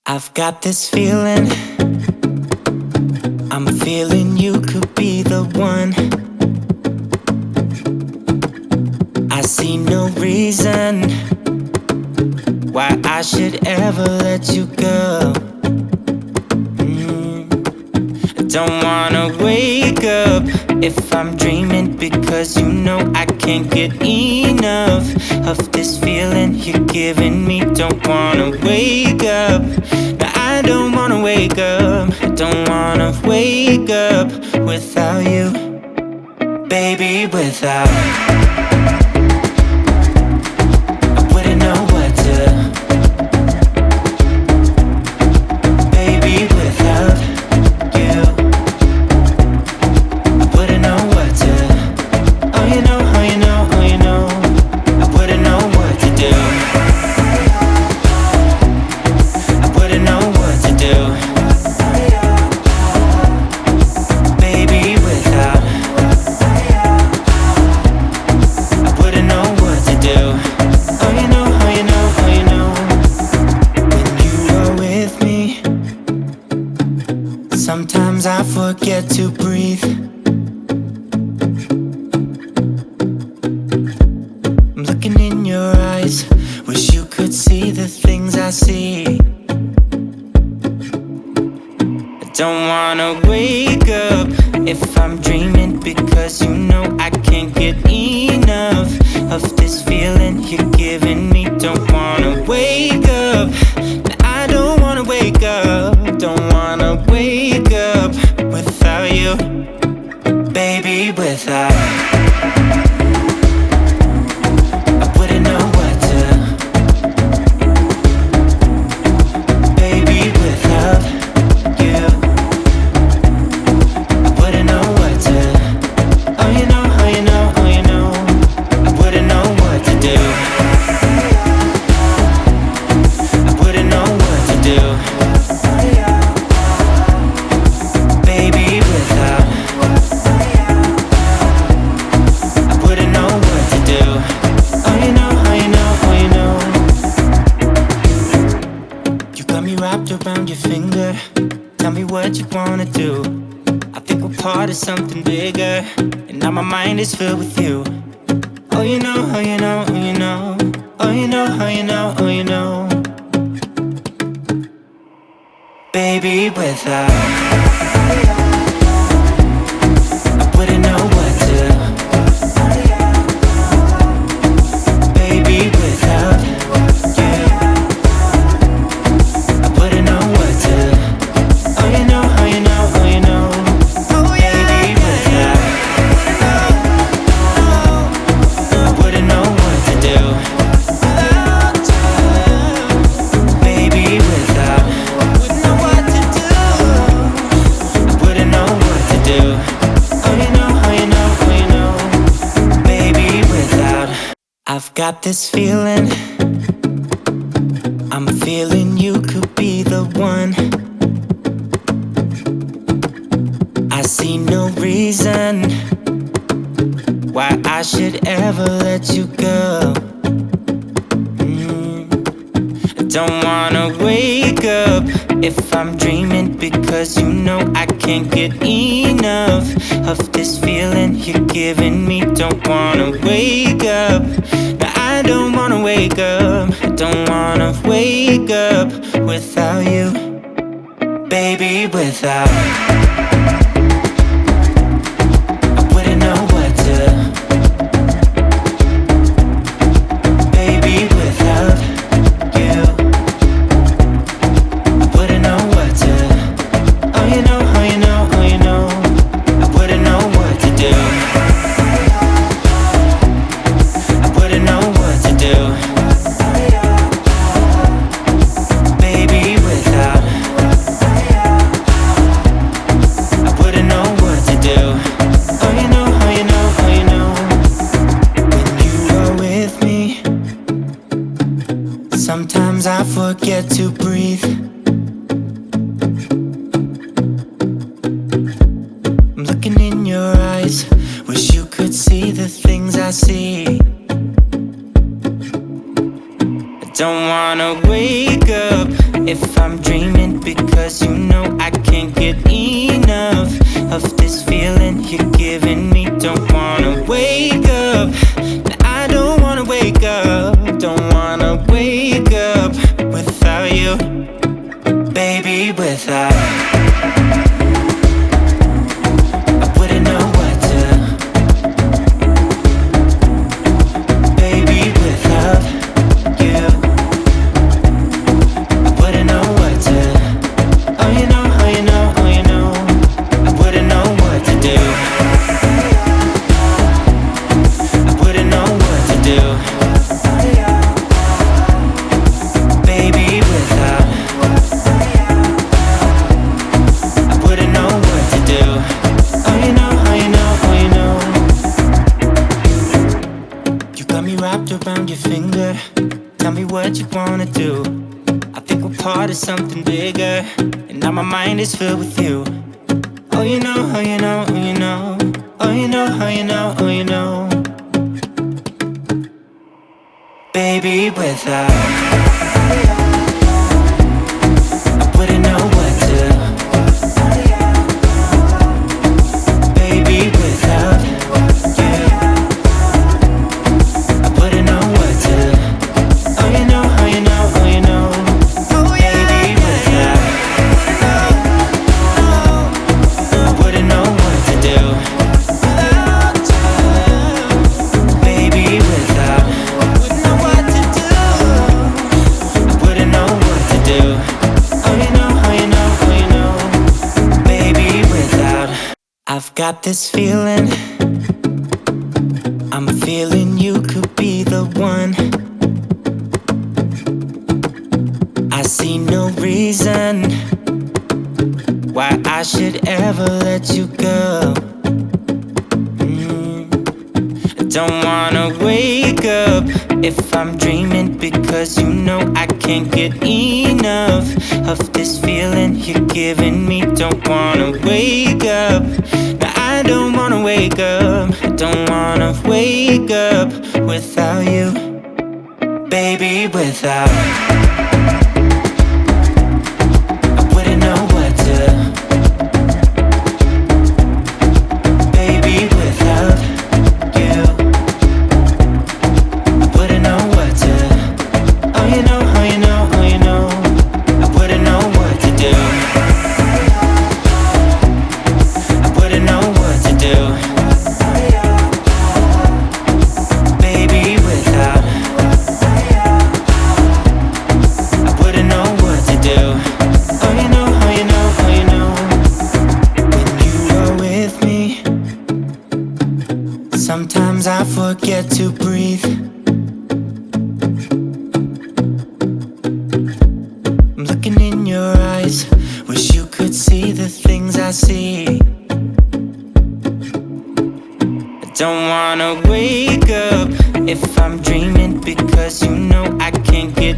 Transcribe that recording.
I've got this feeling, I'm feeling you could be the one. I see no reason why I should ever let you go. I don't wanna wake up if I'm dreaming, because you know I can't get enough of this feeling you're giving me. Don't wanna wake up, no, I don't wanna wake up. I don't wanna wake up without you, baby, without. I wouldn't know what to, baby, without you. I wouldn't know what to, oh you know, oh you know, oh you know. I wouldn't know what to do, I wouldn't know what to do, baby, without. I wouldn't know what to do, oh you know, oh you know, oh you know. When you are with me, sometimes I forget to breathe. I'm looking in your eyes, wish you could see the things I see. I don't wanna wake up if I'm dreaming, because you know I can't get enough of this feeling you're giving me. Don't wanna wake up, I don't wanna wake up. Don't wanna wake up without you, baby, without. I wouldn't know what to, baby, without you. I wouldn't know what to, oh you know, oh you know, oh you know. I wouldn't know what to do, I wouldn't know what to do, baby, without. I wouldn't know what to do, oh you know, oh you know, oh you know. You got me wrapped around your finger, tell me what you wanna do. I think we're part of something bigger, and now my mind is filled with you. Oh you know, oh you know, oh you know. Oh you know, oh you know, oh you know. Baby, without. I wouldn't know what to, baby, without you. I wouldn't know what to, oh you know, oh you know, oh you know. Baby, without. I wouldn't know what to do, baby, without. I wouldn't know what to do, I wouldn't know what to do, oh you know, oh you know, oh you know. Baby, without. I've got this feeling, I'm feeling you could be the one. I see no reason why I should ever let you go. I don't wanna wake up if I'm dreaming, because you know I can't get enough of this feeling you're giving me. Don't wanna wake up, no, I don't wanna wake up. I don't wanna wake up without you, baby, without. I wouldn't know what to, baby, without you. I wouldn't know what to, oh you know, oh you know, oh you know. I wouldn't know what to do, I wouldn't know what to do, baby, without. I because you know I can't get enough of this feeling you're giving me. Don't wanna wake up, I don't wanna wake up. Don't wanna wake up without you, baby, without. I wouldn't know what to, baby, without you. I wouldn't know what to, oh you know, oh you know, oh you know. I wouldn't know what to do. I wouldn't know what to do, baby, without. I wouldn't know what to do, oh you know, oh you know, oh you know. You got me wrapped around your finger. Tell me what you wanna do. I think we're part of something bigger, and now my mind is filled with you. Oh you know, oh you know, oh you know. Oh you know, oh you know, oh you know. Baby, without. I wouldn't know what to, baby, without you. I wouldn't know what to, oh you know, oh you know, oh you know. Baby, without. I wouldn't know what to do, baby, without. I wouldn't know what to do, oh you know, oh you know, oh you know. Baby, without. I've got this feeling, I'm feeling you could be the one. I see no reason why I should ever let you go. I don't wanna wake up if I'm dreaming, because you know I can't get enough of this feeling you're giving me. Don't wanna wake up, no, I don't wanna wake up. I don't wanna wake up without you, baby, without. I wouldn't know what to, baby, without you. I wouldn't know what to, oh you know, oh you know, oh you know. I wouldn't know what to do. I wouldn't know what to do, baby, without. I wouldn't know what to do, oh you know, oh you know, oh you know. When you are with me, sometimes I forget to breathe. I'm looking in your eyes, wish you could see the things I see. I don't wanna wake up if I'm dreaming, because you know I can't get